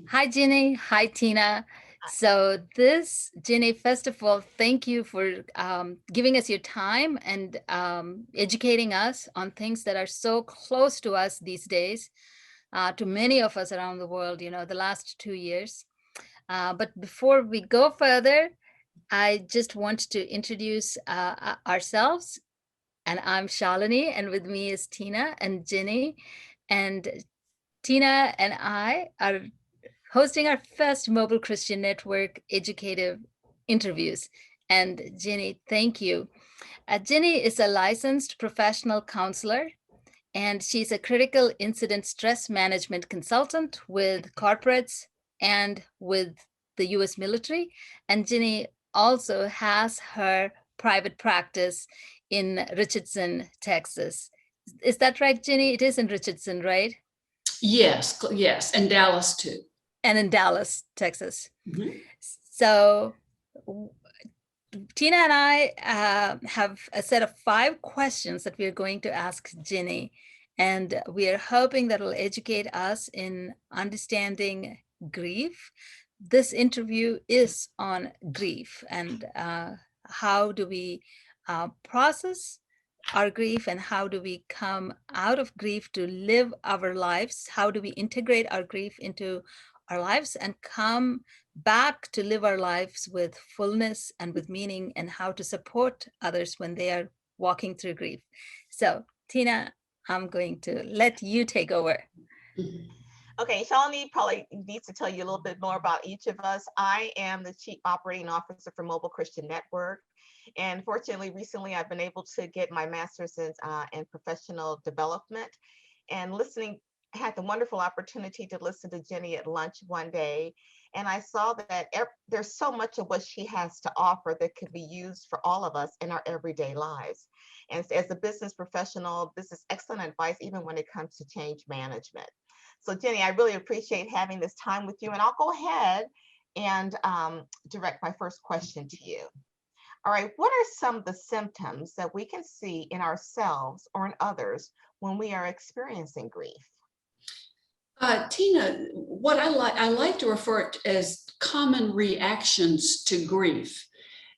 Hi, Ginny. Hi, Tina. So, Ginny, first of all, thank you for giving us your time and educating us on things that are so close to us these days, to many of us around the world, the last 2 years. But before we go further, I just want to introduce ourselves. And I'm Shalini, and with me is Tina and Ginny. And Tina and I are hosting our first Mobile Christian Network educative interviews. And Ginny, thank you. Ginny is a licensed professional counselor, and she's a critical incident stress management consultant with corporates and with the US military. And Ginny also has her private practice in Richardson, Texas. Is that right, Ginny? It is in Richardson, right? Yes, yes, and Dallas too. And in Dallas, Texas. Mhm. So Tina and I have a set of 5 questions that we are going to ask Ginny, and we are hoping that will educate us in understanding grief. This interview is on grief and how do we process our grief, and how do we come out of grief to live our lives? How do we integrate our grief into our lives and come back to live our lives with fullness and with meaning, and how to support others when they are walking through grief? So, Tina, I'm going to let you take over. Mhm. Okay, Shalini probably needs to tell you a little bit more about each of us. I am the Chief Operating Officer for Mobile Christian Network. And fortunately, recently I've been able to get my master's in professional development. And I had the wonderful opportunity to listen to Jenny at lunch one day. And I saw that there's so much of what she has to offer that could be used for all of us in our everyday lives. And as a business professional, this is excellent advice, even when it comes to change management. So Jenny, I really appreciate having this time with you, and I'll go ahead and direct my first question to you. All right, what are some of the symptoms that we can see in ourselves or in others when we are experiencing grief? Tina, what I like to refer it as common reactions to grief.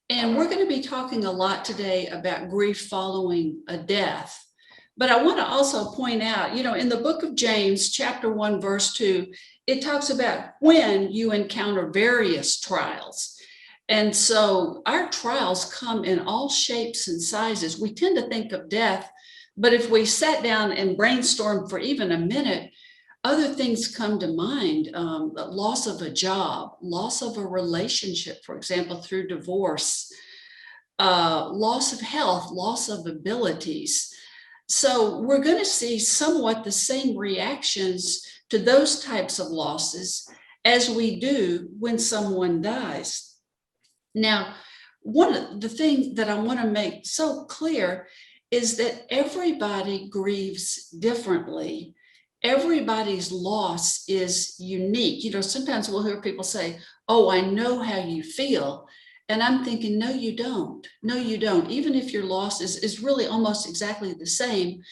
And we're going to be talking a lot today about grief following a death. But I want to also point out, in the book of James, chapter 1, verse 2, it talks about when you encounter various trials. And so our trials come in all shapes and sizes. We tend to think of death, but if we sat down and brainstormed for even a minute, other things come to mind. Loss of a job, loss of a relationship, for example, through divorce, loss of health, loss of abilities. So we're going to see somewhat the same reactions to those types of losses as we do when someone dies. Now, one of the things that I want to make so clear is that everybody grieves differently. Everybody's loss is unique. Sometimes we'll hear people say, "Oh, I know how you feel." And I'm thinking, no, you don't. No, you don't. Even if your loss is really almost exactly the same,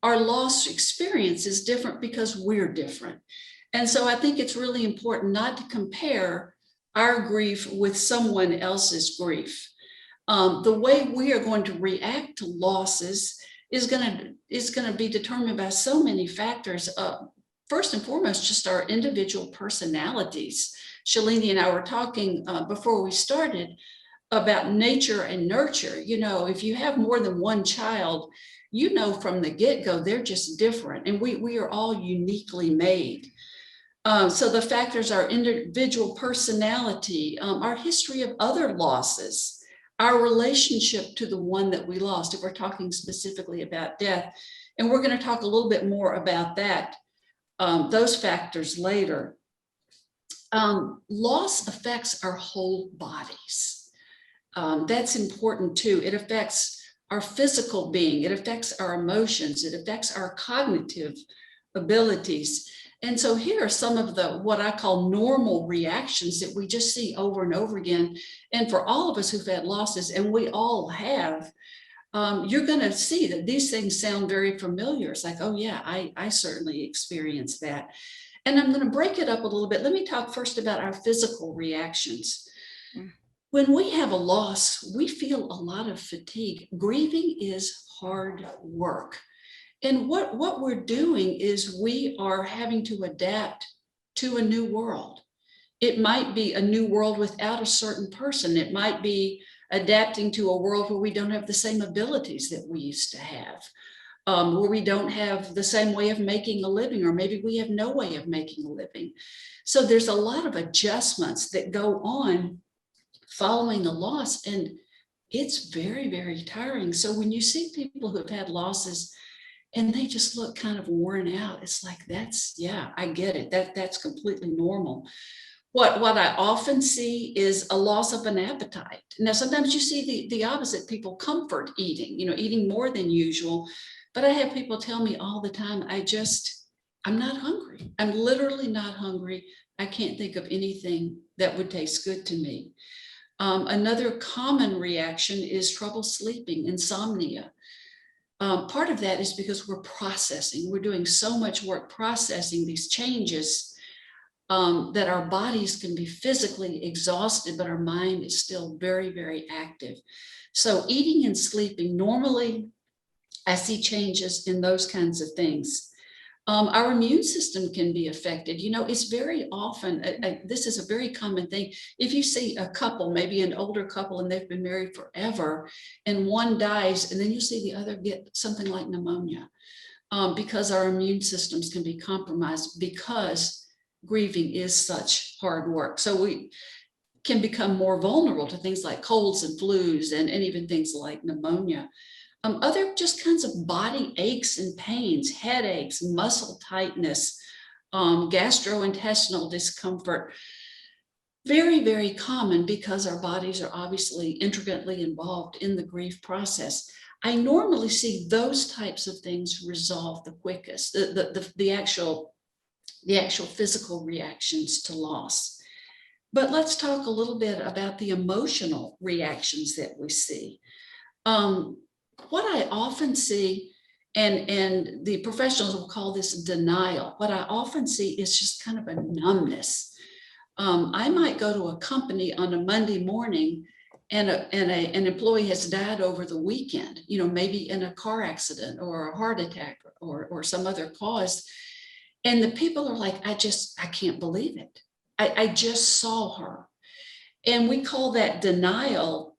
our loss experience is different because we're different. And so I think it's really important not to compare our grief with someone else's grief. The way we are going to react to losses is going to be determined by so many factors. First and foremost, just our individual personalities. Shalini and I were talking before we started about nature and nurture. If you have more than one child, from the get-go, they're just different. And we are all uniquely made. So the factors are individual personality, our history of other losses, our relationship to the one that we lost, if we're talking specifically about death. And we're going to talk a little bit more about that, those factors later. Loss affects our whole bodies. That's important too. It affects our physical being, it affects our emotions, it affects our cognitive abilities. And so here are some of the what I call normal reactions that we just see over and over again. And for all of us who've had losses, and we all have, you're going to see that these things sound very familiar. It's like, oh yeah, I certainly experienced that. And I'm going to break it up a little bit. Let me talk first about our physical reactions. Mm. When we have a loss, we feel a lot of fatigue. Grieving is hard work. And what we're doing is we are having to adapt to a new world. It might be a new world without a certain person. It might be adapting to a world where we don't have the same abilities that we used to have, where we don't have the same way of making a living, or maybe we have no way of making a living. So there's a lot of adjustments that go on following a loss, and it's very, very tiring. So when you see people who've had losses and they just look kind of worn out, it's like, yeah, I get it. That's completely normal. What I often see is a loss of an appetite. Now, sometimes you see the opposite. People comfort eating, eating more than usual. But I have people tell me all the time, I'm not hungry. I'm literally not hungry. I can't think of anything that would taste good to me. Another common reaction is trouble sleeping, insomnia. Part of that is because we're processing. We're doing so much work processing these changes that our bodies can be physically exhausted, but our mind is still very, very active. So eating and sleeping, normally I see changes in those kinds of things. Our immune system can be affected. It's very often, this is a very common thing. If you see a couple, maybe an older couple, and they've been married forever, and one dies, and then you see the other get something like pneumonia, because our immune systems can be compromised, because grieving is such hard work. So we can become more vulnerable to things like colds and flus, and even things like pneumonia. Other just kinds of body aches and pains, headaches, muscle tightness, gastrointestinal discomfort. Very, very common, because our bodies are obviously intricately involved in the grief process. I normally see those types of things resolve the quickest, the actual physical reactions to loss. But let's talk a little bit about the emotional reactions that we see. What I often see, and the professionals will call this denial, what I often see is just kind of a numbness. I might go to a company on a Monday morning, and an employee has died over the weekend, maybe in a car accident or a heart attack or some other cause. And the people are like, I can't believe it. I just saw her. And we call that denial.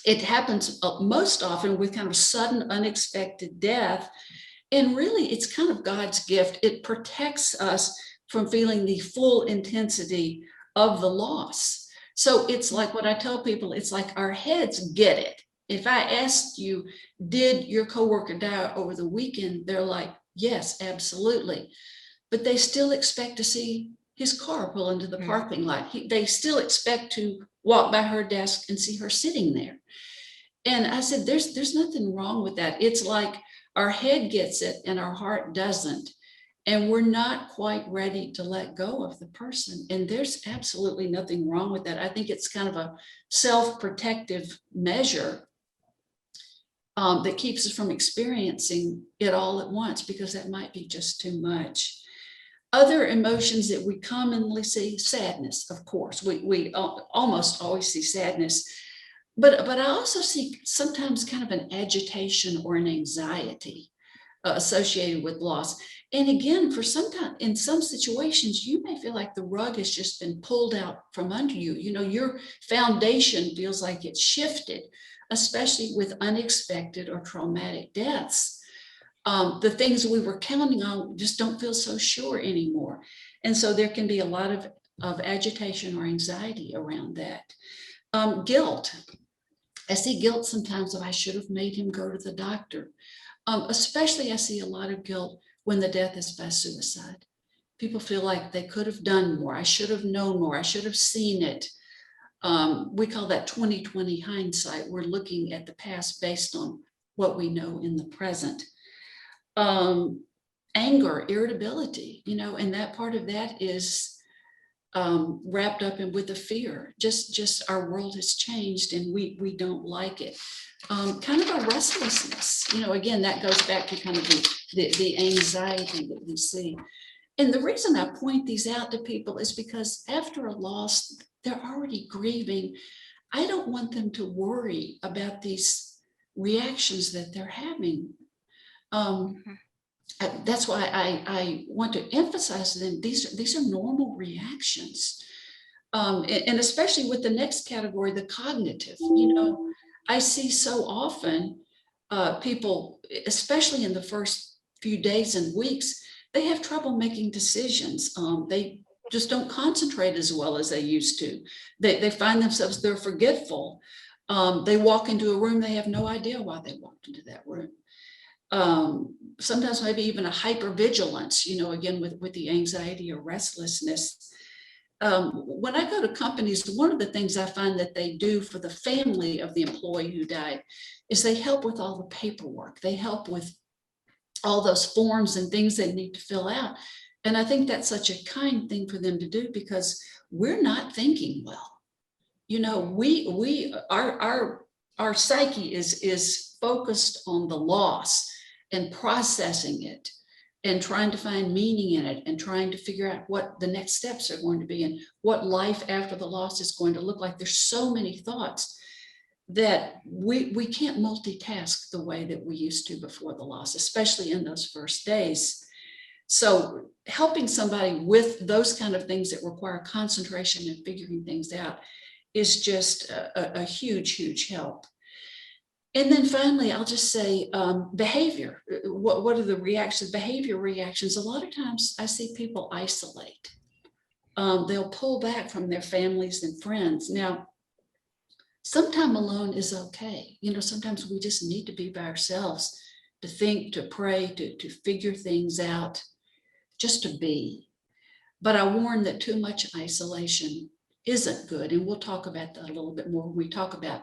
It happens most often with kind of sudden, unexpected death. And really, it's kind of God's gift. It protects us from feeling the full intensity of the loss. So it's like what I tell people, it's like our heads get it. If I asked you, did your coworker die over the weekend? They're like, yes, absolutely. But they still expect to see his car pull into the parking lot. They still expect to walk by her desk and see her sitting there. And I said, there's nothing wrong with that. It's like our head gets it and our heart doesn't. And we're not quite ready to let go of the person. And there's absolutely nothing wrong with that. I think it's kind of a self-protective measure that keeps us from experiencing it all at once, because that might be just too much. Other emotions that we commonly see, sadness, of course. We almost always see sadness. But I also see sometimes kind of an agitation or an anxiety associated with loss. And again, in some situations, you may feel like the rug has just been pulled out from under you. Your foundation feels like it's shifted, especially with unexpected or traumatic deaths. The things we were counting on just don't feel so sure anymore. And so there can be a lot of agitation or anxiety around that. Guilt. I see guilt sometimes of, I should have made him go to the doctor. Especially I see a lot of guilt when the death is by suicide. People feel like they could have done more. I should have known more. I should have seen it. We call that 20/20 hindsight. We're looking at the past based on what we know in the present. Anger, irritability, and that part of that is wrapped up in with the fear. Just our world has changed and we don't like it. Kind of a restlessness, again, that goes back to kind of the anxiety that we see. And the reason I point these out to people is because after a loss, they're already grieving. I don't want them to worry about these reactions that they're having. Mhm. That's why I want to emphasize to them, these are normal reactions. And especially with the next category, the cognitive, I see so often people, especially in the first few days and weeks, they have trouble making decisions. They just don't concentrate as well as they used to. They find themselves, they're forgetful. They walk into a room, they have no idea why they walked into that room. Sometimes maybe even a hypervigilance, again, with the anxiety or restlessness. When I go to companies, one of the things I find that they do for the family of the employee who died is they help with all the paperwork. They help with all those forms and things they need to fill out. And I think that's such a kind thing for them to do, because we're not thinking well. Our psyche is focused on the loss and processing it and trying to find meaning in it and trying to figure out what the next steps are going to be and what life after the loss is going to look like. There's so many thoughts that we can't multitask the way that we used to before the loss, especially in those first days. So helping somebody with those kind of things that require concentration and figuring things out is just a huge, huge help. And then finally, I'll just say behavior. What are the reactions? Behavior reactions. A lot of times I see people isolate. They'll pull back from their families and friends. Now, sometime alone is okay. Sometimes we just need to be by ourselves, to think, to pray, to figure things out, just to be. But I warn that too much isolation isn't good. And we'll talk about that a little bit more when we talk about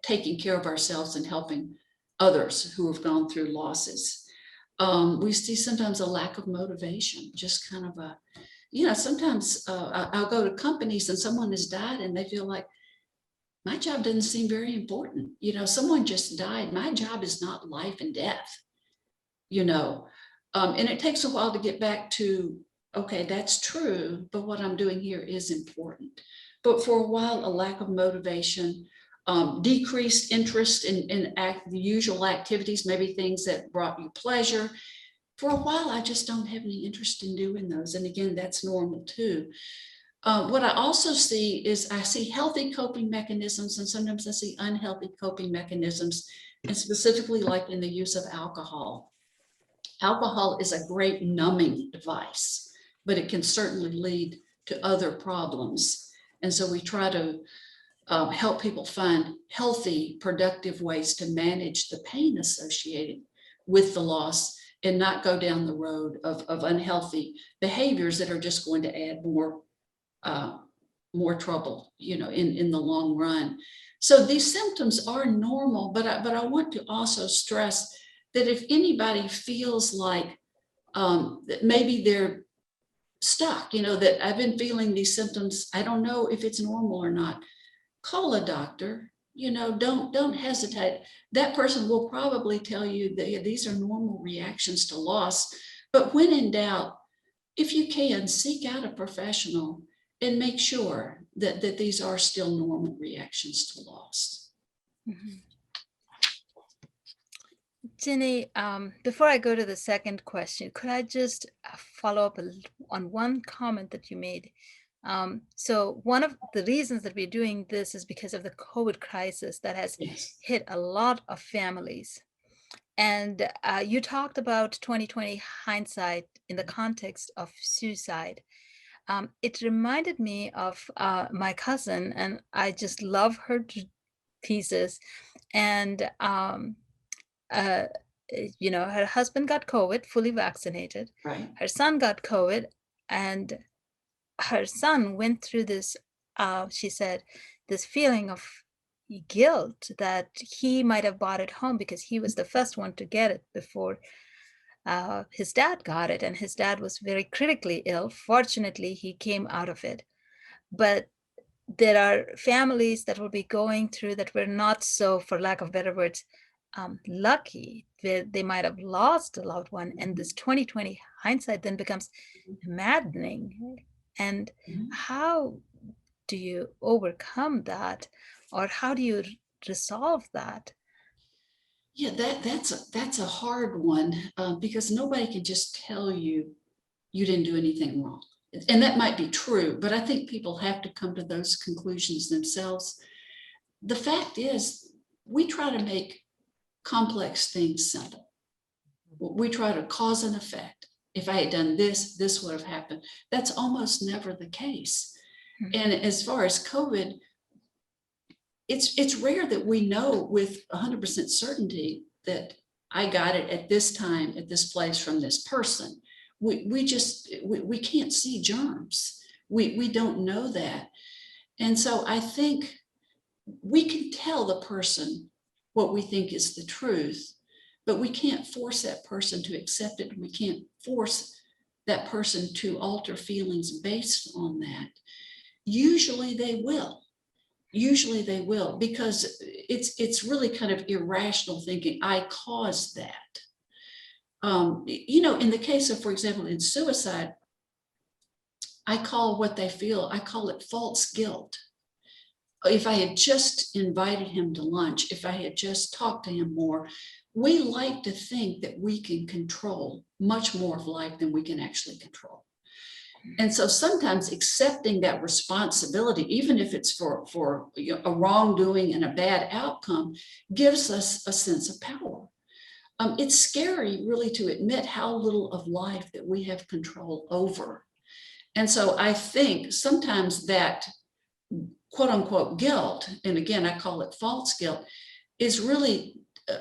taking care of ourselves and helping others who have gone through losses. We see sometimes a lack of motivation, just kind of sometimes I'll go to companies and someone has died and they feel like, my job doesn't seem very important. Someone just died. My job is not life and death, and it takes a while to get back to, okay, that's true, but what I'm doing here is important. But for a while, a lack of motivation, decreased interest in the usual activities, maybe things that brought you pleasure. For a while, I just don't have any interest in doing those. And again, that's normal too. What I also see is I see healthy coping mechanisms, and sometimes I see unhealthy coping mechanisms, and specifically like in the use of alcohol. Alcohol is a great numbing device, but it can certainly lead to other problems. And so we try to help people find healthy, productive ways to manage the pain associated with the loss and not go down the road of unhealthy behaviors that are just going to add more trouble, in the long run. So these symptoms are normal, but I want to also stress that if anybody feels like that maybe they're stuck, that I've been feeling these symptoms, I don't know if it's normal or not, call a doctor. Don't hesitate. That person will probably tell you that these are normal reactions to loss. But when in doubt, if you can, seek out a professional and make sure that these are still normal reactions to loss. Mhm. Jenny, before I go to the second question, could I just follow up on one comment that you made? So one of the reasons that we're doing this is because of the COVID crisis that has Yes. hit a lot of families. And you talked about 2020 hindsight in the context of suicide. It reminded me of my cousin, and I just love her to pieces. And uh, her husband got COVID, fully vaccinated. Right. Her son got COVID, and her son went through this, she said, this feeling of guilt that he might have brought it home because he was the first one to get it before his dad got it. And his dad was very critically ill. Fortunately, he came out of it. But there are families that will be going through that were not so, for lack of better words, lucky that they might have lost a loved one, and this 2020 hindsight then becomes maddening. And how do you overcome that, or how do you resolve that? Yeah, that's a hard one, because nobody can just tell you you didn't do anything wrong. And that might be true, but I think people have to come to those conclusions themselves. The fact is, we try to make complex things simple. We try to cause and effect. If I had done this, this would have happened. That's almost never the case. And as far as COVID, it's rare that we know with 100% certainty that I got it at this time, at this place from this person. We can't see germs. We don't know that. And so I think we can tell the person what we think is the truth, but we can't force that person to accept it. We can't force that person to alter feelings based on that. Usually they will. Usually they will, because it's really kind of irrational thinking. I caused that. In the case of, for example, in suicide, I call what they feel, I call it false guilt. If I had just invited him to lunch, if I had just talked to him more, we like to think that we can control much more of life than we can actually control. And so sometimes accepting that responsibility, even if it's for a wrongdoing and a bad outcome, gives us a sense of power. It's scary, really, to admit how little of life that we have control over. And so I think sometimes that quote unquote guilt, and again, I call it false guilt, is really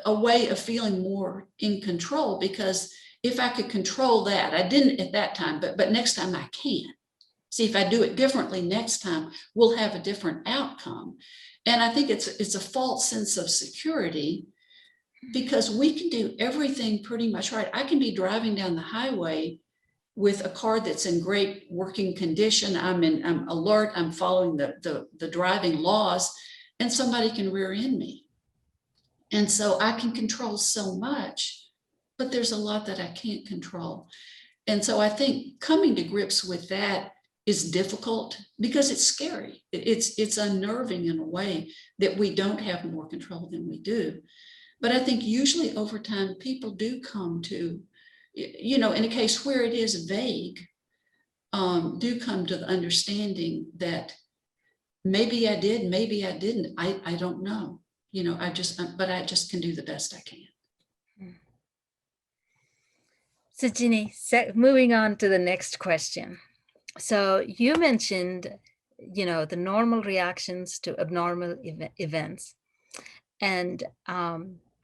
a way of feeling more in control, because if I could control that, I didn't at that time, but next time I can. See, if I do it differently next time, we'll have a different outcome. And I think it's a false sense of security, because we can do everything pretty much right. I can be driving down the highway with a car that's in great working condition. I'm alert, I'm following the driving laws, and somebody can rear end me. And so I can control so much, but there's a lot that I can't control. And so I think coming to grips with that is difficult, because it's scary. It's unnerving in a way that we don't have more control than we do. But I think usually over time, people do come to, in a case where it is vague, do come to the understanding that maybe I did, maybe I didn't. I don't know. But I just can do the best I can. So Ginny, moving on to the next question. So you mentioned, the normal reactions to abnormal events. And,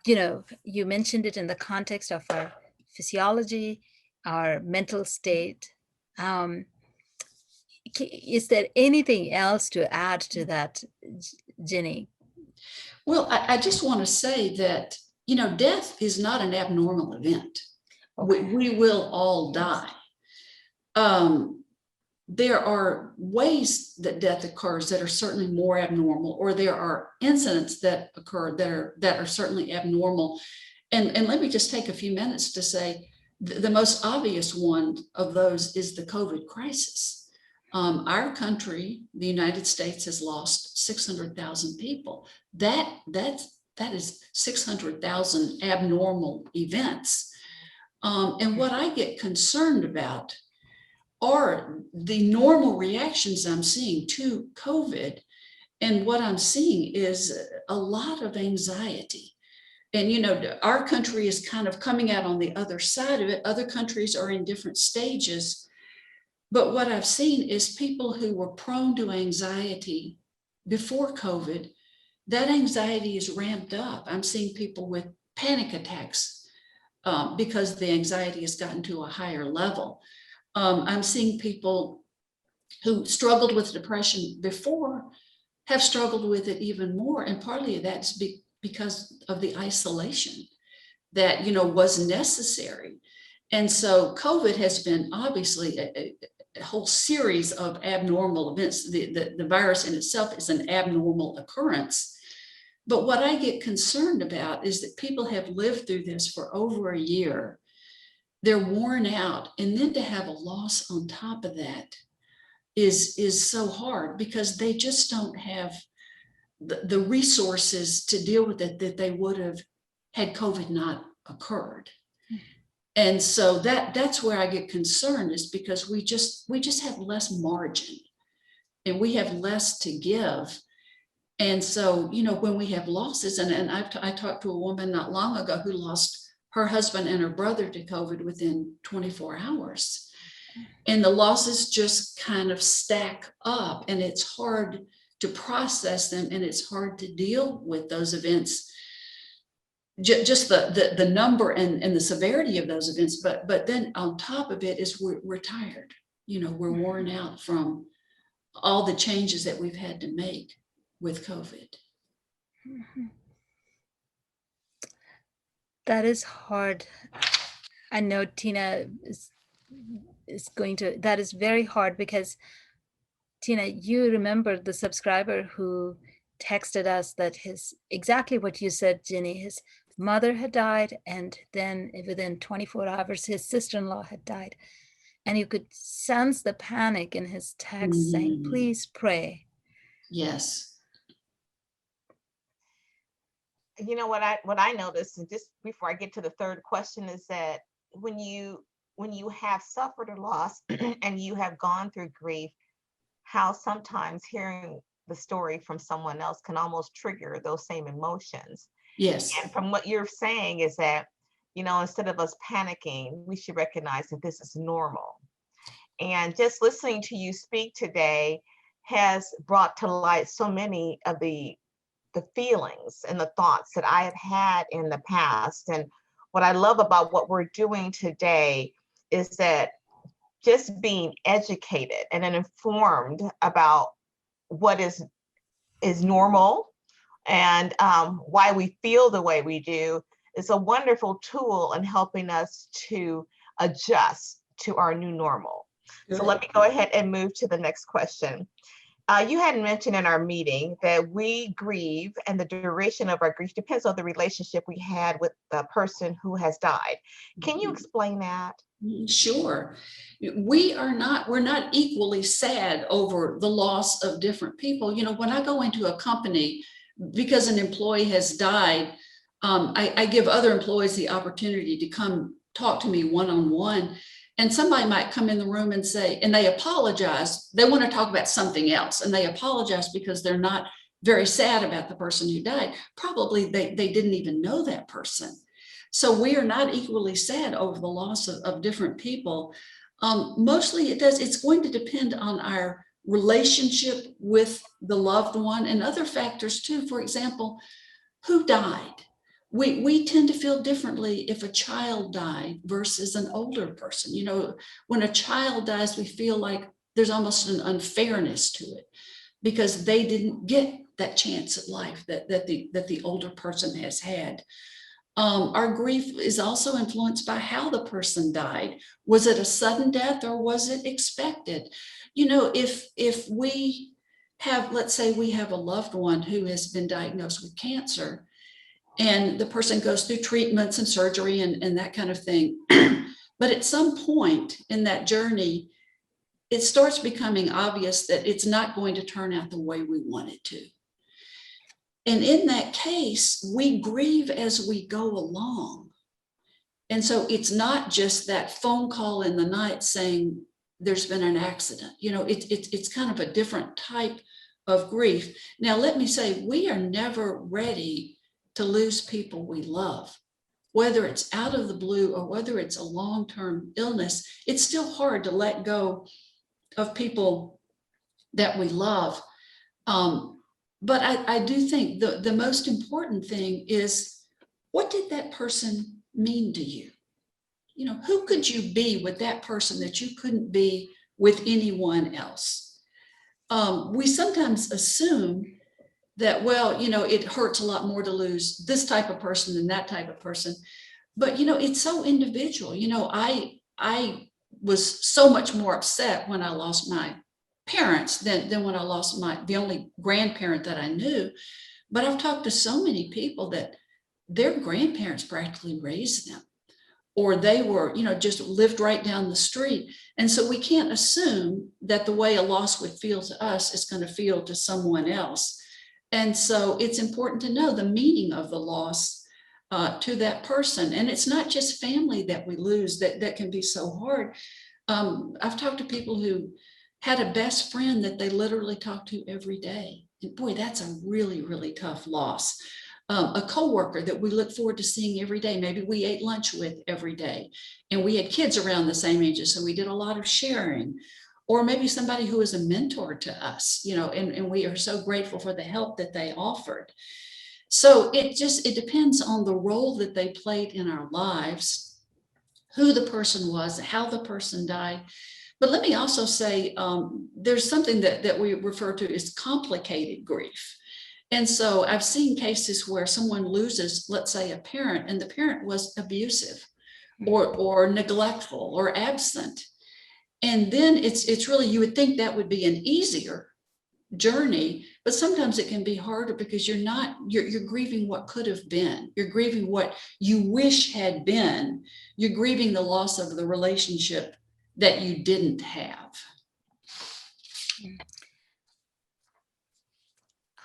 you mentioned it in the context of our physiology, our mental state. Is there anything else to add to that, Ginny? Well, I just want to say that, death is not an abnormal event. Okay. We will all die. There are ways that death occurs that are certainly more abnormal, or there are incidents that occur that are certainly abnormal. And let me just take a few minutes to say the most obvious one of those is the COVID crisis. Our country, the United States, has lost 600,000 people. That is 600,000 abnormal events. And what I get concerned about are the normal reactions I'm seeing to COVID. And what I'm seeing is a lot of anxiety. And, our country is kind of coming out on the other side of it. Other countries are in different stages. But what I've seen is people who were prone to anxiety before COVID, that anxiety is ramped up. I'm seeing people with panic attacks because the anxiety has gotten to a higher level. I'm seeing people who struggled with depression before have struggled with it even more. And partly of that's because of the isolation that, was necessary. And so COVID has been obviously a whole series of abnormal events. The virus in itself is an abnormal occurrence. But what I get concerned about is that people have lived through this for over a year. They're worn out. And then to have a loss on top of that is so hard, because they just don't have the resources to deal with it that they would have had COVID not occurred. And so that's where I get concerned, is because we just have less margin and we have less to give. And so, when we have losses, and I talked to a woman not long ago who lost her husband and her brother to COVID within 24 hours. And the losses just kind of stack up, and it's hard to process them, and it's hard to deal with those events, just the number and the severity of those events. But then on top of it is we're tired. We're worn out from all the changes that we've had to make with COVID. That is hard. I know Tina is going to, that is very hard, because Tina, you remember the subscriber who texted us that exactly what you said, Ginny, his mother had died, and then within 24 hours, his sister-in-law had died. And you could sense the panic in his text saying, please pray. Yes. What I noticed, and just before I get to the third question, is that when you have suffered a loss and you have gone through grief, how sometimes hearing the story from someone else can almost trigger those same emotions. Yes. And from what you're saying is that, instead of us panicking, we should recognize that this is normal. And just listening to you speak today has brought to light so many of the feelings and the thoughts that I have had in the past. And what I love about what we're doing today is that just being educated and informed about what is normal and why we feel the way we do is a wonderful tool in helping us to adjust to our new normal. Good. So let me go ahead and move to the next question. You had mentioned in our meeting that we grieve, and the duration of our grief depends on the relationship we had with the person who has died. Can you explain that? Sure. We're not equally sad over the loss of different people. When I go into a company, because an employee has died, I give other employees the opportunity to come talk to me one-on-one. And somebody might come in the room and say, and they apologize. They want to talk about something else, and they apologize because they're not very sad about the person who died. Probably they didn't even know that person. So we are not equally sad over the loss of different people. Mostly it's going to depend on our relationship with the loved one and other factors too. For example, who died? We tend to feel differently if a child died versus an older person. When a child dies, we feel like there's almost an unfairness to it because they didn't get that chance at life that the older person has had. Our grief is also influenced by how the person died. Was it a sudden death or was it expected? If we have, let's say we have a loved one who has been diagnosed with cancer, and the person goes through treatments and surgery and that kind of thing. But at some point in that journey, it starts becoming obvious that it's not going to turn out the way we want it to. And in that case, we grieve as we go along. And so it's not just that phone call in the night saying there's been an accident. It's kind of a different type of grief. Now, let me say, we are never ready to lose people we love, whether it's out of the blue or whether it's a long-term illness. It's still hard to let go of people that we love. But I do think the most important thing is, what did that person mean to you? Who could you be with that person that you couldn't be with anyone else? We sometimes assume that, it hurts a lot more to lose this type of person than that type of person. But, it's so individual. I was so much more upset when I lost my parents than when I lost the only grandparent that I knew. But I've talked to so many people that their grandparents practically raised them, or they were, just lived right down the street. And so we can't assume that the way a loss would feel to us is going to feel to someone else. And so it's important to know the meaning of the loss to that person. And it's not just family that we lose that can be so hard. I've talked to people who had a best friend that they literally talked to every day. And boy, that's a really, really tough loss. A coworker that we look forward to seeing every day. Maybe we ate lunch with every day, and we had kids around the same ages, so we did a lot of sharing. Or maybe somebody who was a mentor to us, and we are so grateful for the help that they offered. So it depends on the role that they played in our lives, who the person was, how the person died. But let me also say, there's something that we refer to as complicated grief. And so I've seen cases where someone loses, let's say, a parent, and the parent was abusive or neglectful or absent. And then it's really, you would think that would be an easier journey, but sometimes it can be harder because you're grieving what could have been. You're grieving what you wish had been. You're grieving the loss of the relationship that you didn't have.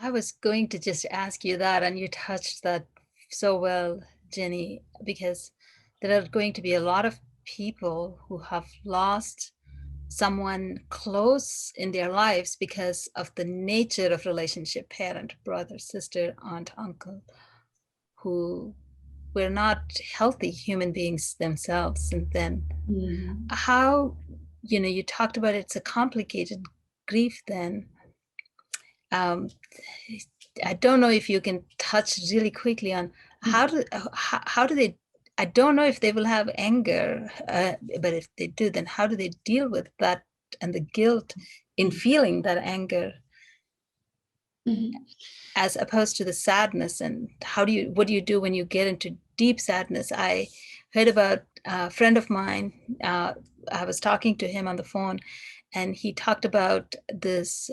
I was going to just ask you that, and you touched that so well, Jenny, because there are going to be a lot of people who have lost someone close in their lives because of the nature of relationship, parent, brother, sister, aunt, uncle, who were not healthy human beings themselves. And then how, you talked about it's a complicated grief then. I don't know if you can touch really quickly on how do they, I don't know if they will have anger, but if they do, then how do they deal with that and the guilt in feeling that anger, as opposed to the sadness? And what do you do when you get into deep sadness? I heard about a friend of mine. I was talking to him on the phone, and he talked about this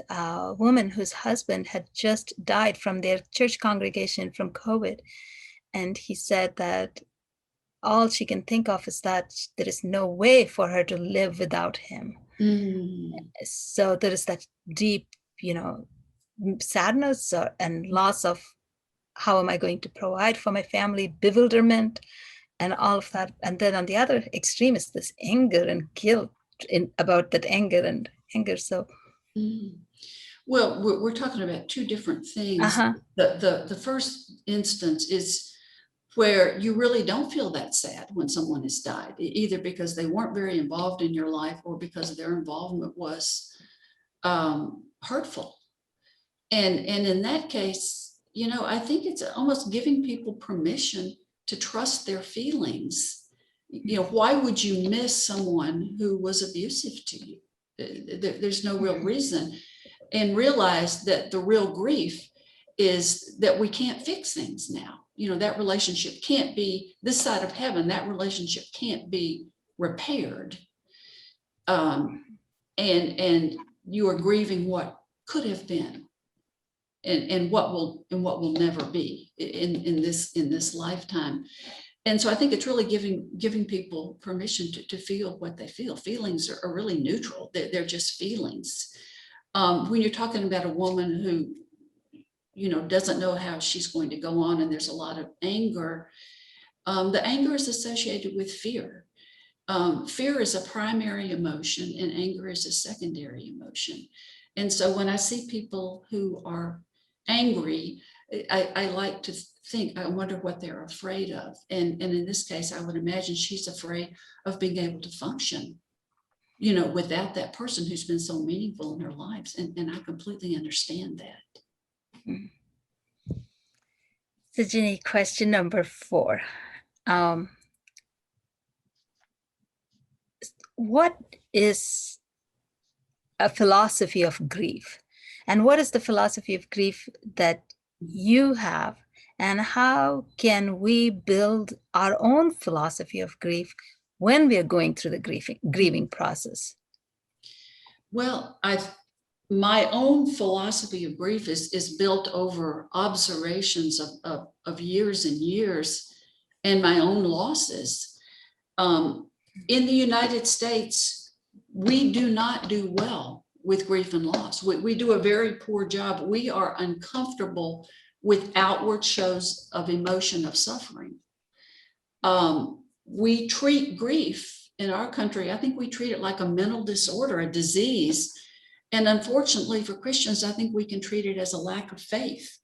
woman whose husband had just died from their church congregation from COVID. And he said that all she can think of is that there is no way for her to live without him. So there is that deep, sadness and loss of how am I going to provide for my family, bewilderment, and all of that. And then on the other extreme is this anger and guilt about that anger. So, well, we're talking about two different things. The first instance is where you really don't feel that sad when someone has died, either because they weren't very involved in your life or because their involvement was hurtful. And in that case, I think it's almost giving people permission to trust their feelings. Why would you miss someone who was abusive to you? There's no real reason. And realize that the real grief is that we can't fix things now. That relationship can't be this side of heaven. That relationship can't be repaired. And you are grieving what could have been and what will never be in this lifetime. And so I think it's really giving people permission to feel what they feel. Feelings are really neutral. They're just feelings. When you're talking about a woman who, doesn't know how she's going to go on, and there's a lot of anger, the anger is associated with fear. Fear is a primary emotion and anger is a secondary emotion. And so when I see people who are angry, I like to think, I wonder what they're afraid of. And in this case, I would imagine she's afraid of being able to function, without that person who's been so meaningful in their lives. And I completely understand that. So Jenny, question number 4. What is a philosophy of grief? And what is the philosophy of grief that you have? And how can we build our own philosophy of grief when we are going through the grieving process? Well, my own philosophy of grief is built over observations of years and years and my own losses. In the United States, we do not do well with grief and loss. We do a very poor job. We are uncomfortable with outward shows of emotion of suffering. We treat grief in our country, I think we treat it like a mental disorder, a disease. And unfortunately for Christians, I think we can treat it as a lack of faith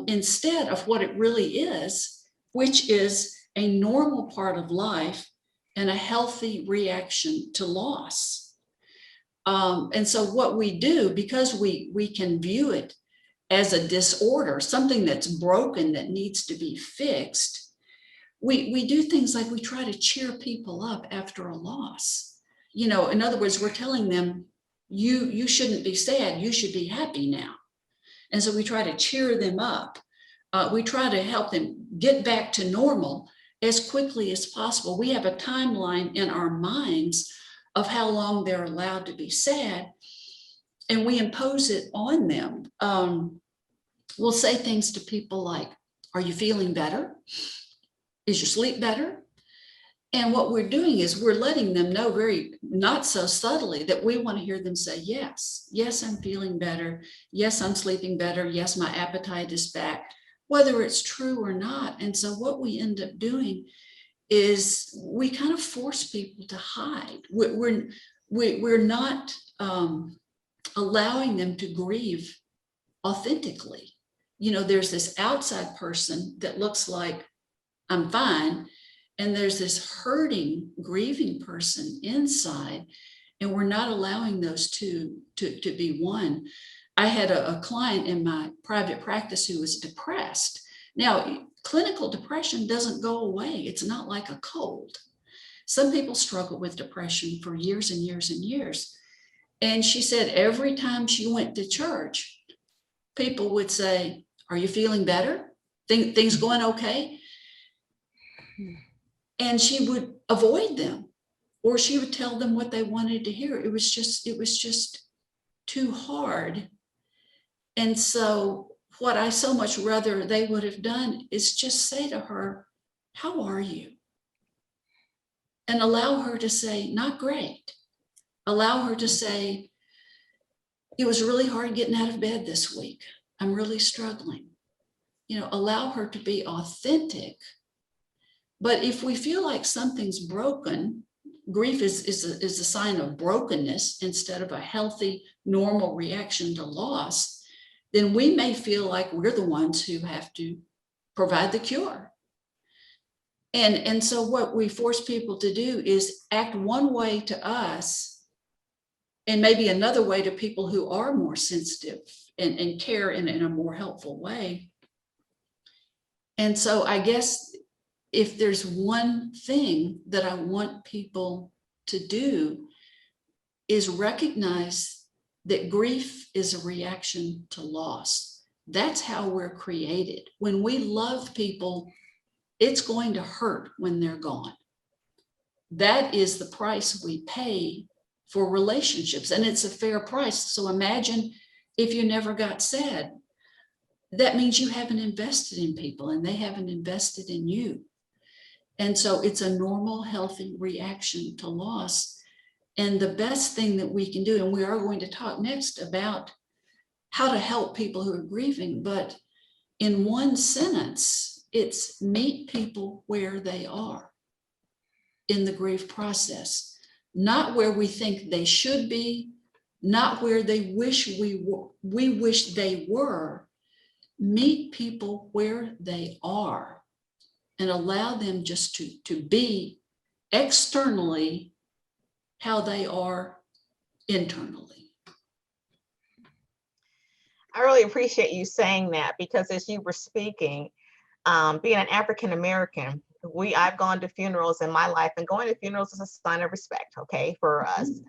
instead of what it really is, which is a normal part of life and a healthy reaction to loss. And so what we do, because we can view it as a disorder, something that's broken that needs to be fixed, we do things like we try to cheer people up after a loss. You know, in other words, we're telling them, you shouldn't be sad, you should be happy now. And so we try to cheer them up. We try to help them get back to normal as quickly as possible. We have a timeline in our minds of how long they're allowed to be sad, and we impose it on them. We'll say things to people like, are you feeling better? Is your sleep better? And what we're doing is we're letting them know very, not so subtly, that we want to hear them say, yes, I'm feeling better. Yes, I'm sleeping better. Yes, my appetite is back, whether it's true or not. And so what we end up doing is we kind of force people to hide. We're not allowing them to grieve authentically. You know, there's this outside person that looks like I'm fine, and there's this hurting, grieving person inside, and we're not allowing those two to be one. I had a client in my private practice who was depressed. Now, clinical depression doesn't go away. It's not like a cold. Some people struggle with depression for years and years and years. And she said every time she went to church, people would say, are you feeling better? Things going okay? And she would avoid them, or she would tell them what they wanted to hear. It was just too hard. And so what I so much rather they would have done is just say to her, how are you? And allow her to say, not great. Allow her to say, it was really hard getting out of bed this week. I'm really struggling. You know, allow her to be authentic. But if we feel like something's broken, grief is a sign of brokenness instead of a healthy, normal reaction to loss, then we may feel like we're the ones who have to provide the cure. And so what we force people to do is act one way to us and maybe another way to people who are more sensitive and care in a more helpful way. And so I guess if there's one thing that I want people to do is recognize that grief is a reaction to loss. That's how we're created. When we love people, it's going to hurt when they're gone. That is the price we pay for relationships, and it's a fair price. So imagine if you never got sad. That means you haven't invested in people and they haven't invested in you. And so it's a normal, healthy reaction to loss. And the best thing that we can do, and we are going to talk next about how to help people who are grieving, but in one sentence, it's meet people where they are in the grief process, not where we think they should be, not where they wish we wish they were. Meet people where they are and allow them just to be externally how they are internally. I really appreciate you saying that, because as you were speaking, being an African American, I've gone to funerals in my life, and going to funerals is a sign of respect, okay, for us. If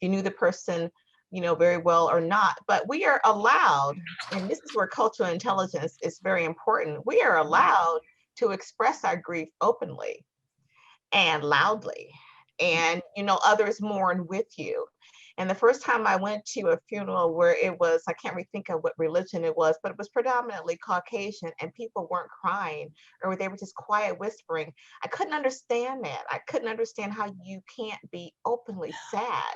you knew the person, you know, very well or not, but we are allowed, and this is where cultural intelligence is very important. We are allowed to express our grief openly and loudly, and, you know, others mourn with you. And the first time I went to a funeral where it was, I can't really think of what religion it was, but it was predominantly Caucasian and people weren't crying or they were just quiet whispering. I couldn't understand that. I couldn't understand how you can't be openly sad.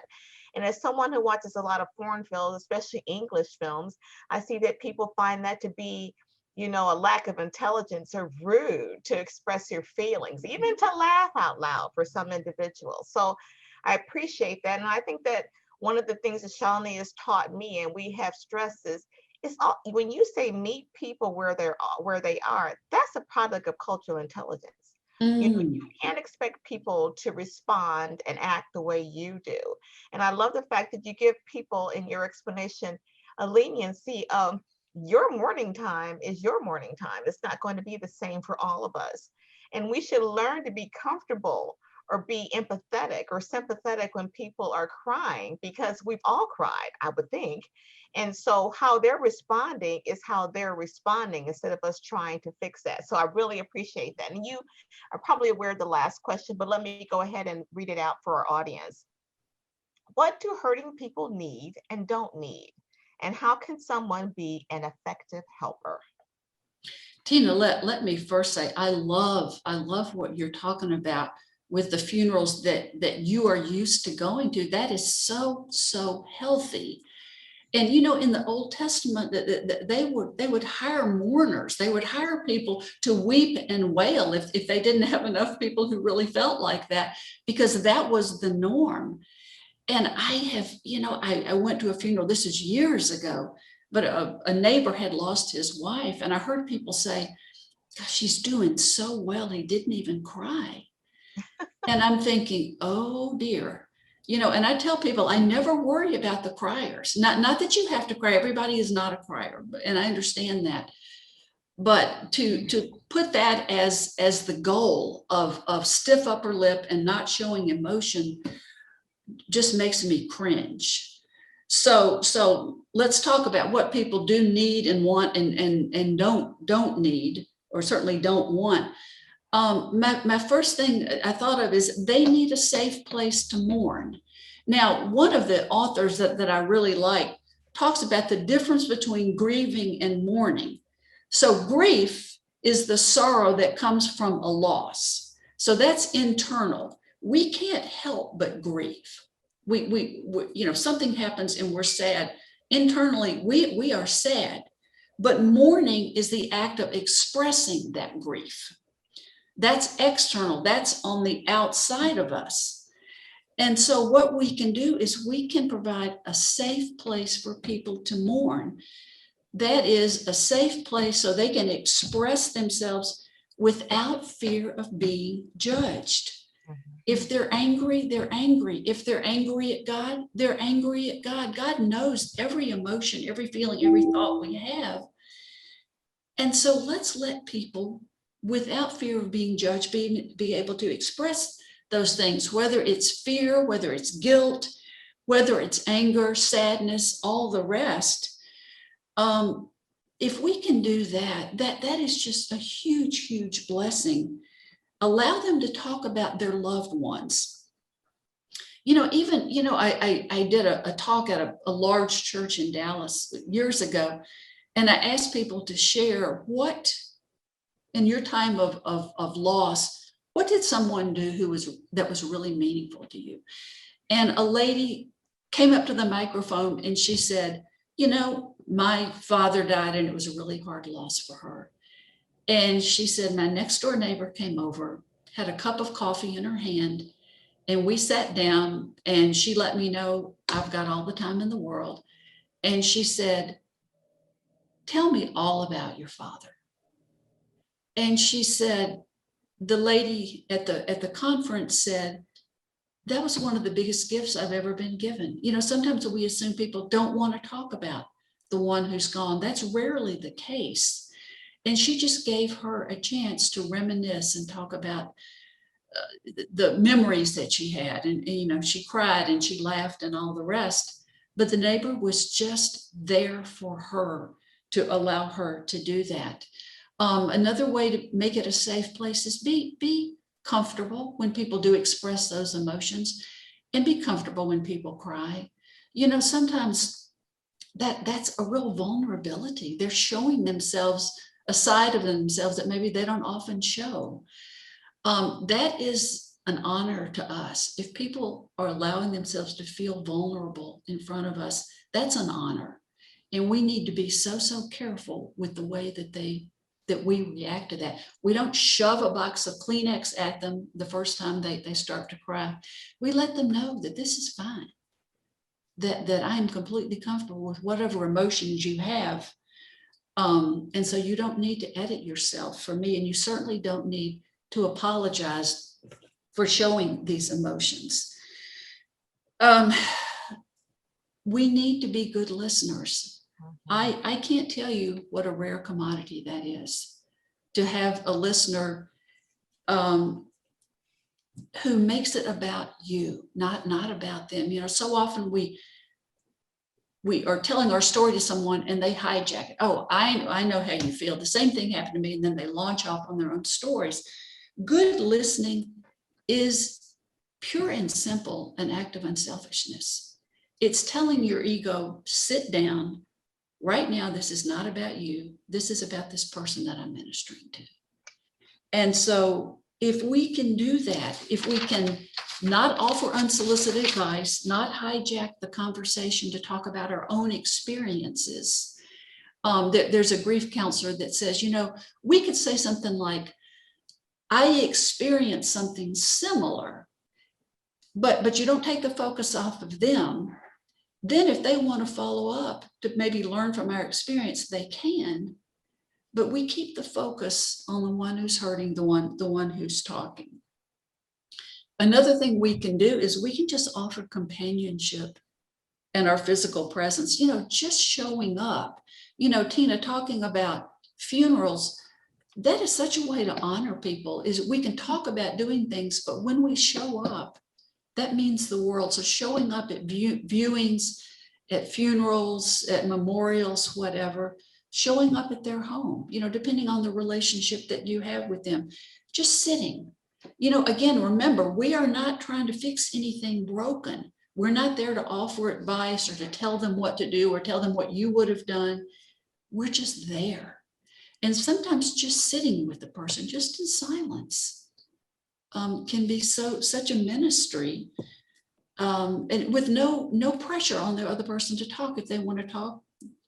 And as someone who watches a lot of foreign films, especially English films, I see that people find that to be, a lack of intelligence or rude to express your feelings, even to laugh out loud for some individuals. So I appreciate that. And I think that one of the things that Shawnee has taught me, and we have stressed is, when you say meet people where they are, that's a product of cultural intelligence. You can't expect people to respond and act the way you do. And I love the fact that you give people in your explanation a leniency of your morning time is your morning time. It's not going to be the same for all of us. And we should learn to be comfortable or be empathetic or sympathetic when people are crying, because we've all cried, I would think. And so how they're responding is how they're responding instead of us trying to fix that. So I really appreciate that. And you are probably aware of the last question, but let me go ahead and read it out for our audience. What do hurting people need and don't need? And how can someone be an effective helper? Tina, let me first say, I love what you're talking about with the funerals that you are used to going to. That is so healthy. And in the Old Testament, they would hire mourners. They would hire people to weep and wail if they didn't have enough people who really felt like that, because that was the norm. And I went to a funeral, this is years ago, but a neighbor had lost his wife. And I heard people say, gosh, she's doing so well, he didn't even cry. And I'm thinking, oh dear. And I tell people, I never worry about the criers. Not that you have to cry. Everybody is not a crier, and I understand that. But to put that as the goal of stiff upper lip and not showing emotion just makes me cringe. So let's talk about what people do need and want and don't need, or certainly don't want. My first thing I thought of is they need a safe place to mourn. Now, one of the authors that I really like talks about the difference between grieving and mourning. So grief is the sorrow that comes from a loss. So that's internal. We can't help but grieve. We something happens and we're sad. Internally, we are sad, but mourning is the act of expressing that grief. That's external, that's on the outside of us. And so what we can do is we can provide a safe place for people to mourn. That is a safe place so they can express themselves without fear of being judged. If they're angry, they're angry. If they're angry at God, they're angry at God. God knows every emotion, every feeling, every thought we have. And so let's let people, without fear of being judged, be able to express those things, whether it's fear, whether it's guilt, whether it's anger, sadness, all the rest. If we can do that is just a huge blessing. Allow them to talk about their loved ones. I did a talk at a large church in Dallas years ago, and I asked people to share what, in your time of loss, what did someone do that was really meaningful to you? And a lady came up to the microphone and she said, my father died and it was a really hard loss for her. And she said, my next door neighbor came over, had a cup of coffee in her hand, and we sat down and she let me know I've got all the time in the world. And she said, tell me all about your father. And she said, the lady at the conference said, that was one of the biggest gifts I've ever been given. Sometimes we assume people don't want to talk about the one who's gone. That's rarely the case. And she just gave her a chance to reminisce and talk about the memories that she had. And, she cried and she laughed and all the rest. But the neighbor was just there for her to allow her to do that. Another way to make it a safe place is be comfortable when people do express those emotions, and be comfortable when people cry. Sometimes that's a real vulnerability. They're showing themselves a side of themselves that maybe they don't often show. That is an honor to us. If people are allowing themselves to feel vulnerable in front of us, that's an honor. And we need to be so careful with the way that we react to that. We don't shove a box of Kleenex at them the first time they start to cry. We let them know that this is fine, that I'm completely comfortable with whatever emotions you have. And so you don't need to edit yourself for me, and you certainly don't need to apologize for showing these emotions. We need to be good listeners. I can't tell you what a rare commodity that is, to have a listener who makes it about you, not about them. So often we are telling our story to someone and they hijack it. Oh, I know how you feel. The same thing happened to me. And then they launch off on their own stories. Good listening is pure and simple an act of unselfishness. It's telling your ego, sit down. Right now, this is not about you. This is about this person that I'm ministering to. And so if we can do that, if we can not offer unsolicited advice, not hijack the conversation to talk about our own experiences. There's a grief counselor that says, we could say something like, I experienced something similar, but you don't take the focus off of them. Then if they want to follow up to maybe learn from our experience, they can, but we keep the focus on the one who's hurting, the one who's talking. Another thing we can do is we can just offer companionship and our physical presence, just showing up. Tina, talking about funerals, that is such a way to honor people, is we can talk about doing things, but when we show up, that means the world. So showing up at viewings, at funerals, at memorials, whatever, showing up at their home, depending on the relationship that you have with them, just sitting. Again, remember, we are not trying to fix anything broken. We're not there to offer advice or to tell them what to do or tell them what you would have done. We're just there. And sometimes just sitting with the person, just in silence, can be such a ministry, and with no pressure on the other person to talk. If they want to talk,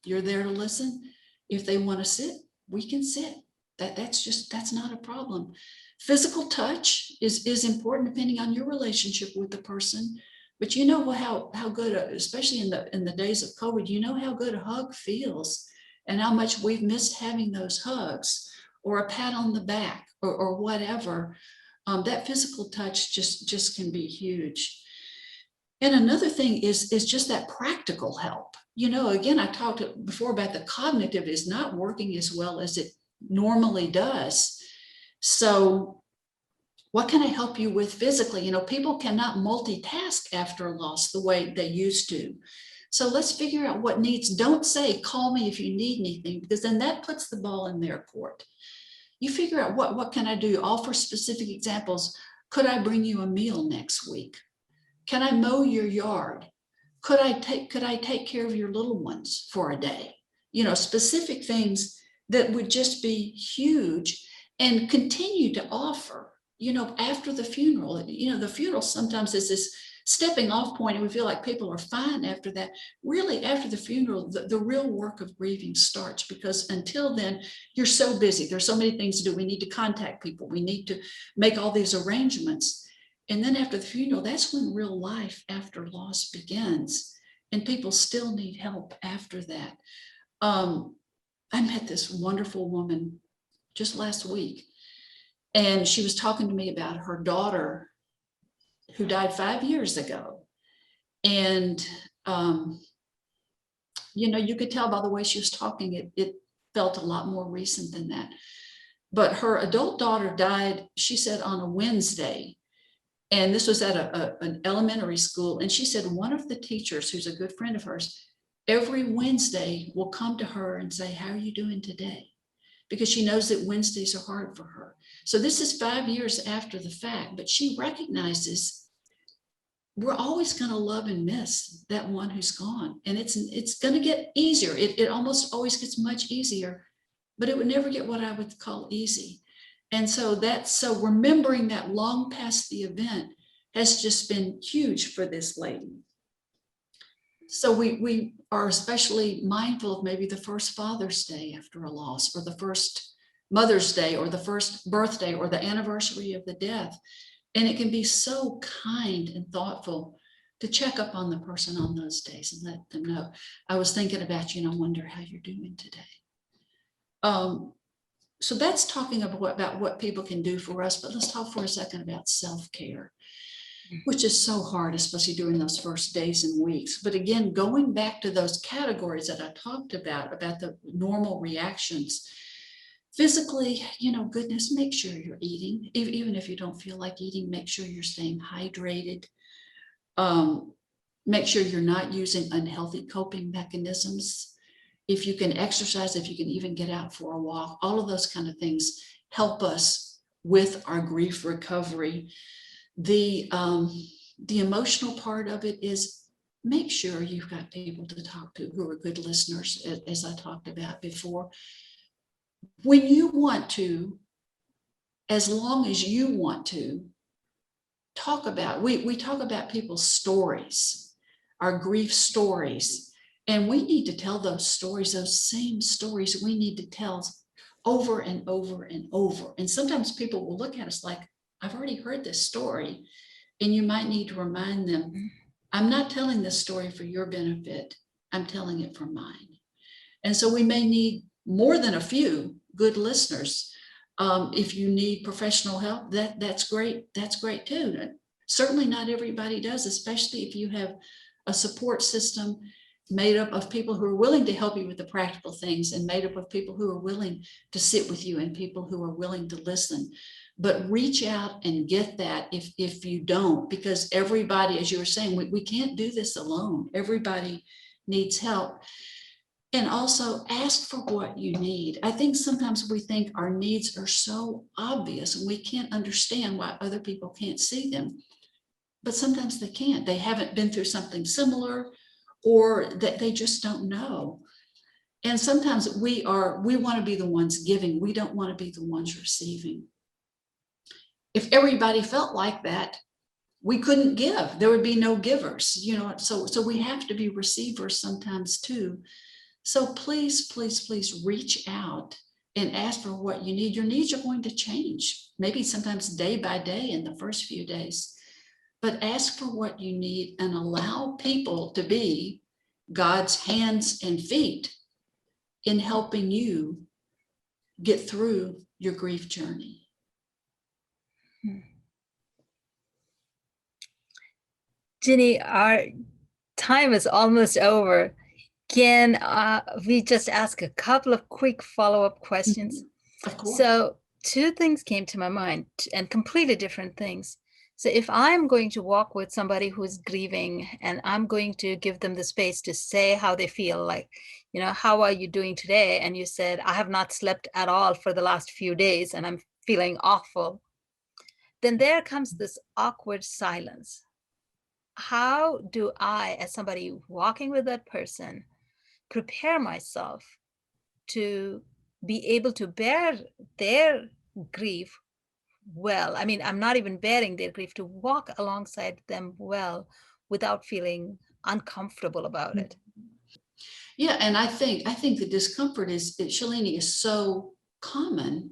you're there to listen. If they want to sit, we can sit. That's not a problem. Physical touch is important depending on your relationship with the person. But how good, especially in the days of COVID, how good a hug feels and how much we've missed having those hugs or a pat on the back or whatever. That physical touch just can be huge. And another thing is just that practical help. Again, I talked before about the cognitive is not working as well as it normally does. So what can I help you with physically? People cannot multitask after a loss the way they used to. So let's figure out what needs. Don't say, call me if you need anything, because then that puts the ball in their court. You figure out what can I do? Offer specific examples. Could I bring you a meal next week? Can I mow your yard? Could I take care of your little ones for a day? Specific things that would just be huge, and continue to offer, after the funeral. The funeral sometimes is this stepping off point, and we feel like people are fine after that. Really, after the funeral, the real work of grieving starts, because until then, you're so busy. There's so many things to do. We need to contact people. We need to make all these arrangements. And then after the funeral, that's when real life after loss begins. And people still need help after that. I met this wonderful woman just last week, and she was talking to me about her daughter who died 5 years ago. And, you could tell by the way she was talking, it felt a lot more recent than that. But her adult daughter died, she said, on a Wednesday. And this was at an elementary school. And she said one of the teachers, who's a good friend of hers, every Wednesday will come to her and say, how are you doing today? Because she knows that Wednesdays are hard for her. So this is 5 years after the fact, but she recognizes we're always going to love and miss that one who's gone. And it's going to get easier. It almost always gets much easier, but it would never get what I would call easy. And so remembering that long past the event has just been huge for this lady. So we are especially mindful of maybe the first Father's Day after a loss, or the first Mother's Day, or the first birthday, or the anniversary of the death. And it can be so kind and thoughtful to check up on the person on those days and let them know, I was thinking about you and I wonder how you're doing today. So that's talking about what people can do for us, but let's talk for a second about self-care, which is so hard, especially during those first days and weeks. But again, going back to those categories that I talked about the normal reactions, physically, goodness, make sure you're eating. Even if you don't feel like eating, make sure you're staying hydrated. Make sure you're not using unhealthy coping mechanisms. If you can exercise, if you can even get out for a walk, all of those kind of things help us with our grief recovery. The emotional part of it is make sure you've got people to talk to who are good listeners, as I talked about before. When you want to, as long as you want to, talk about, we talk about people's stories, our grief stories, and we need to tell those stories, those same stories we need to tell over and over and over. And sometimes people will look at us like, I've already heard this story. And you might need to remind them, I'm not telling this story for your benefit. I'm telling it for mine. And so we may need more than a few good listeners. If you need professional help, that's great. That's great too. Certainly not everybody does, especially if you have a support system made up of people who are willing to help you with the practical things, and made up of people who are willing to sit with you, and people who are willing to listen. But reach out and get that if you don't, because everybody, as you were saying, we can't do this alone. Everybody needs help. And also ask for what you need. I think sometimes we think our needs are so obvious and we can't understand why other people can't see them. But sometimes they can't. They haven't been through something similar, or that they just don't know. And sometimes we want to be the ones giving. We don't want to be the ones receiving. If everybody felt like that, we couldn't give. There would be no givers, so we have to be receivers sometimes too. So please, please, please reach out and ask for what you need. Your needs are going to change, maybe sometimes day by day in the first few days, but ask for what you need and allow people to be God's hands and feet in helping you get through your grief journey. Ginny, our time is almost over. Can we just ask a couple of quick follow-up questions? Of course. So 2 things came to my mind, and completely different things. So if I'm going to walk with somebody who's grieving, and I'm going to give them the space to say how they feel, like, how are you doing today? And you said, I have not slept at all for the last few days and I'm feeling awful. Then there comes this awkward silence. How do I, as somebody walking with that person, prepare myself to be able to bear their grief well? I mean, I'm not even bearing their grief, to walk alongside them well without feeling uncomfortable about it. Yeah, and I think the discomfort Shalini, is so common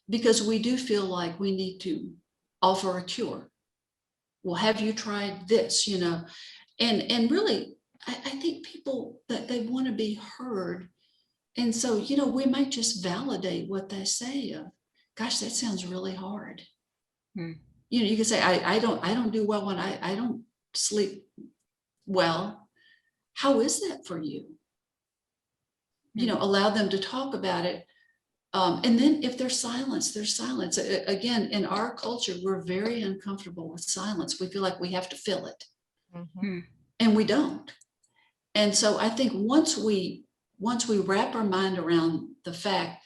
because we do feel like we need to offer a cure. Well, have you tried this? And really, I think people that they want to be heard. And so, we might just validate what they say of, gosh, that sounds really hard. You can say, I don't do well when I don't sleep well. How is that for you? Allow them to talk about it. And then if there's silence, there's silence. Again, in our culture, we're very uncomfortable with silence. We feel like we have to fill it. And we don't. And so I think once we wrap our mind around the fact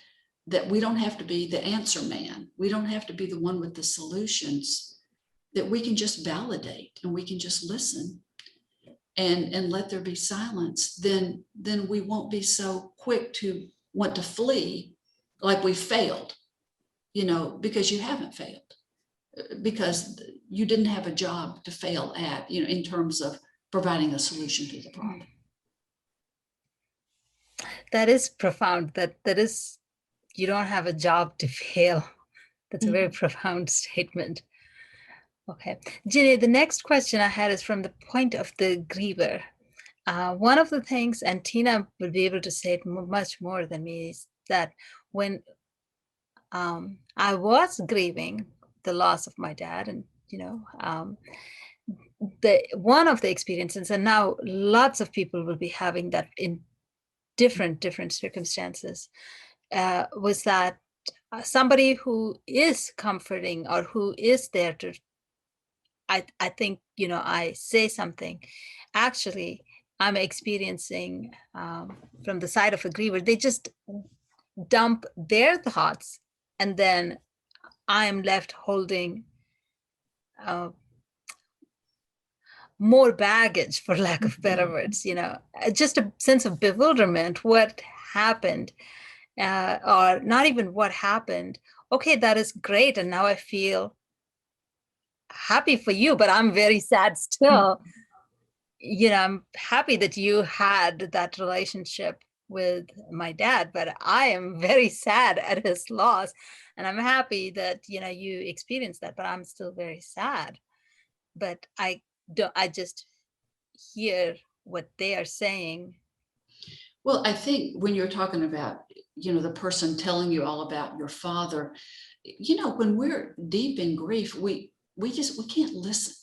that we don't have to be the answer man, we don't have to be the one with the solutions, that we can just validate and we can just listen and let there be silence, then we won't be so quick to want to flee like we failed, because you haven't failed, because you didn't have a job to fail at, in terms of providing a solution to the problem. That is profound. That is, you don't have a job to fail. That's a very profound statement. Okay, Ginny, the next question I had is from the point of the griever. One of the things, and Tina will be able to say it much more than me, is that when I was grieving the loss of my dad, and one of the experiences, and now lots of people will be having that in different circumstances, was that somebody who is comforting or who is there to, I think, I say something, actually I'm experiencing from the side of a griever, they just dump their thoughts, and then I am left holding more baggage, for lack of better words, just a sense of bewilderment. What happened? Or not even what happened. Okay, that is great. And now I feel happy for you, but I'm very sad still. I'm happy that you had that relationship with my dad, but I am very sad at his loss. And I'm happy that, you experienced that, but I'm still very sad. But I just hear what they are saying. Well, I think when you're talking about, the person telling you all about your father, when we're deep in grief, we can't listen.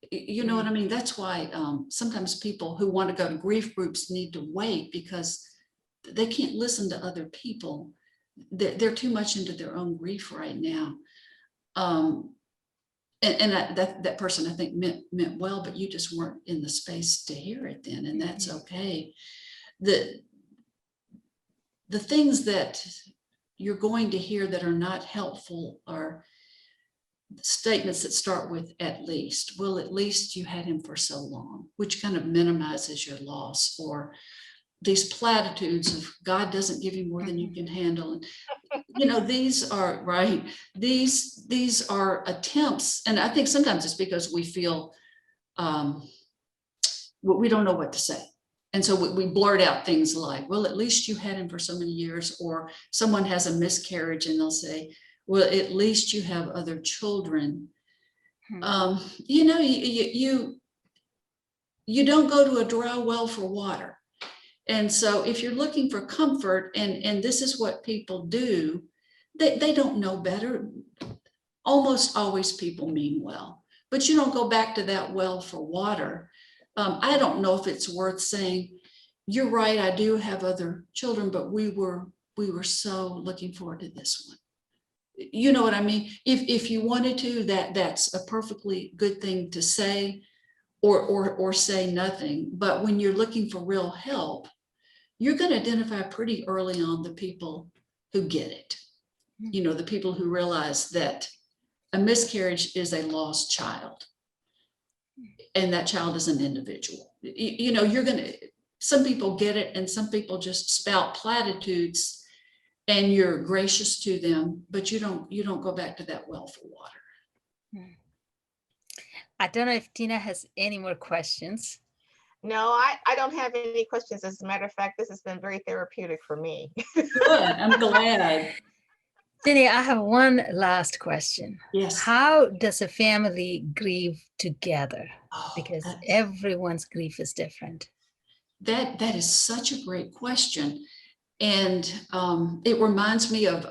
You know what I mean? That's why sometimes people who want to go to grief groups need to wait, because they can't listen to other people. They're too much into their own grief right now. And that person, I think, meant well, but you just weren't in the space to hear it then, and that's okay. The things that you're going to hear that are not helpful are statements that start with "at least." Well, at least you had him for so long, which kind of minimizes your loss. Or these platitudes of "God doesn't give you more than you can handle." And these are right. These are attempts, and I think sometimes it's because we feel we don't know what to say. And so we blurt out things like, "Well, at least you had him for so many years," or someone has a miscarriage and they'll say, "Well, at least you have other children." You don't go to a dry well for water. And so if you're looking for comfort, and this is what people do, they don't know better. Almost always people mean well, but you don't go back to that well for water. I don't know if it's worth saying, "You're right, I do have other children, but we were so looking forward to this one." You know what I mean? If you wanted to, that's a perfectly good thing to say, or say nothing. But when you're looking for real help, you're going to identify pretty early on the people who get it. The people who realize that a miscarriage is a lost child, and that child is an individual. Some people get it, and some people just spout platitudes, and you're gracious to them, but you don't go back to that well for water. I don't know if Tina has any more questions. No, I don't have any questions. As a matter of fact, this has been very therapeutic for me. Good, I'm glad. Ginny, I have one last question. Yes. How does a family grieve together? Because That's- everyone's grief is different. That is such a great question. And it reminds me of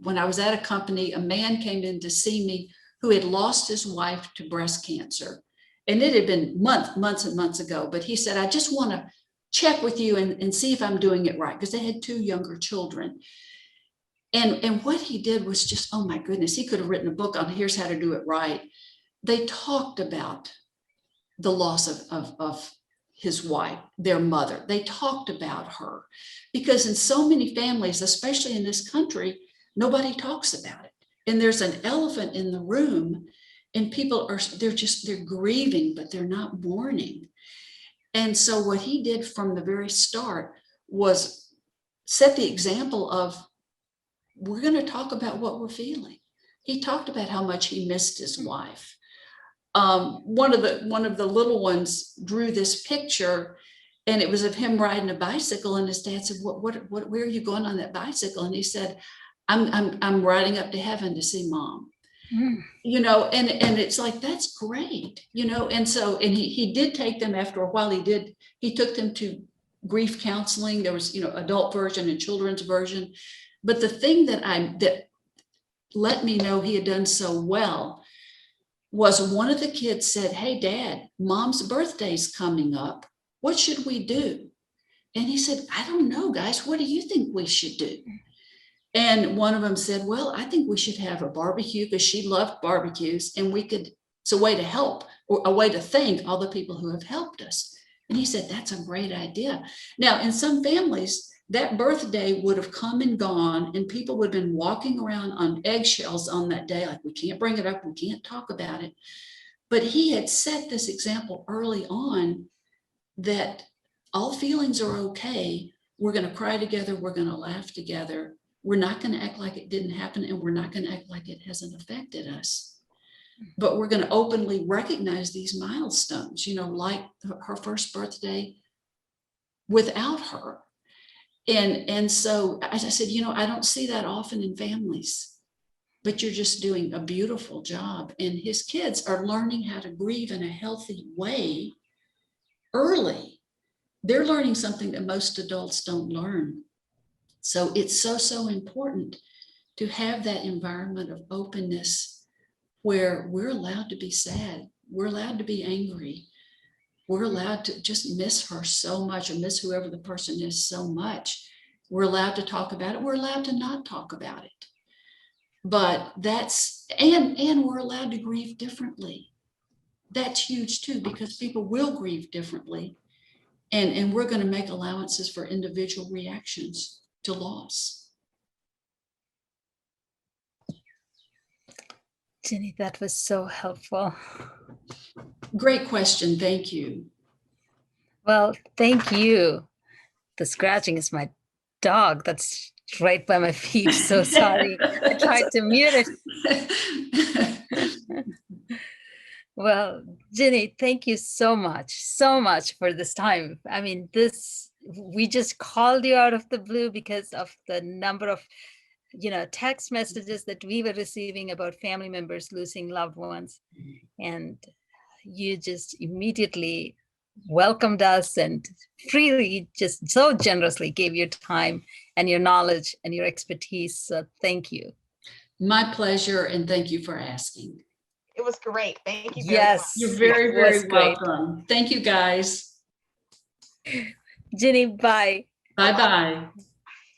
when I was at a company, a man came in to see me who had lost his wife to breast cancer. And it had been months and months ago, but he said, "I just want to check with you and see if I'm doing it right," because they had 2 younger children. And what he did was just, oh my goodness, he could have written a book on "Here's how to do it right." They talked about the loss of his wife, their mother. They talked about her, because in so many families, especially in this country, nobody talks about it. And there's an elephant in the room. and people they're grieving, but they're not mourning. And so what he did from the very start was set the example of, we're going to talk about what we're feeling. He talked about how much he missed his wife. One of the little ones drew this picture, and it was of him riding a bicycle. And his dad said, where are you going on that bicycle? And he said, I'm riding up to heaven to see mom. Mm. You know, and it's like, that's great, you know. And so, and he did take them after a while. He took them to grief counseling. There was, you know, adult version and children's version. But the thing that let me know he had done so well was one of the kids said, "Hey, Dad, Mom's birthday's coming up. What should we do?" And he said, "I don't know, guys. What do you think we should do?" And one of them said, "Well, I think we should have a barbecue," because she loved barbecues, and it's a way to help, or a way to thank all the people who have helped us. And he said, "That's a great idea." Now, in some families, that birthday would have come and gone, and people would have been walking around on eggshells on that day, like, we can't bring it up, we can't talk about it. But he had set this example early on that all feelings are okay. We're going to cry together. We're going to laugh together. We're not going to act like it didn't happen, and we're not going to act like it hasn't affected us. But we're going to openly recognize these milestones, you know, like her first birthday without her. And so, as I said, you know, I don't see that often in families, but you're just doing a beautiful job. And his kids are learning how to grieve in a healthy way early. They're learning something that most adults don't learn. So it's so important to have that environment of openness where we're allowed to be sad. We're allowed to be angry. We're allowed to just miss her so much, or miss whoever the person is so much. We're allowed to talk about it. We're allowed to not talk about it. But and we're allowed to grieve differently. That's huge too, because people will grieve differently. And we're going to make allowances for individual reactions to loss. Jenny, that was so helpful. Great question. Thank you. Well, thank you. The scratching is my dog that's right by my feet. So sorry. I tried to mute it. Well, Jenny, thank you so much for this time. I mean, we just called you out of the blue because of the number of, you know, text messages that we were receiving about family members losing loved ones. And you just immediately welcomed us and freely, just so generously gave your time and your knowledge and your expertise. So thank you. My pleasure. And thank you for asking. It was great. Thank you. Yes. You're very, very welcome. Thank you, guys. Jenny, bye. Bye-bye.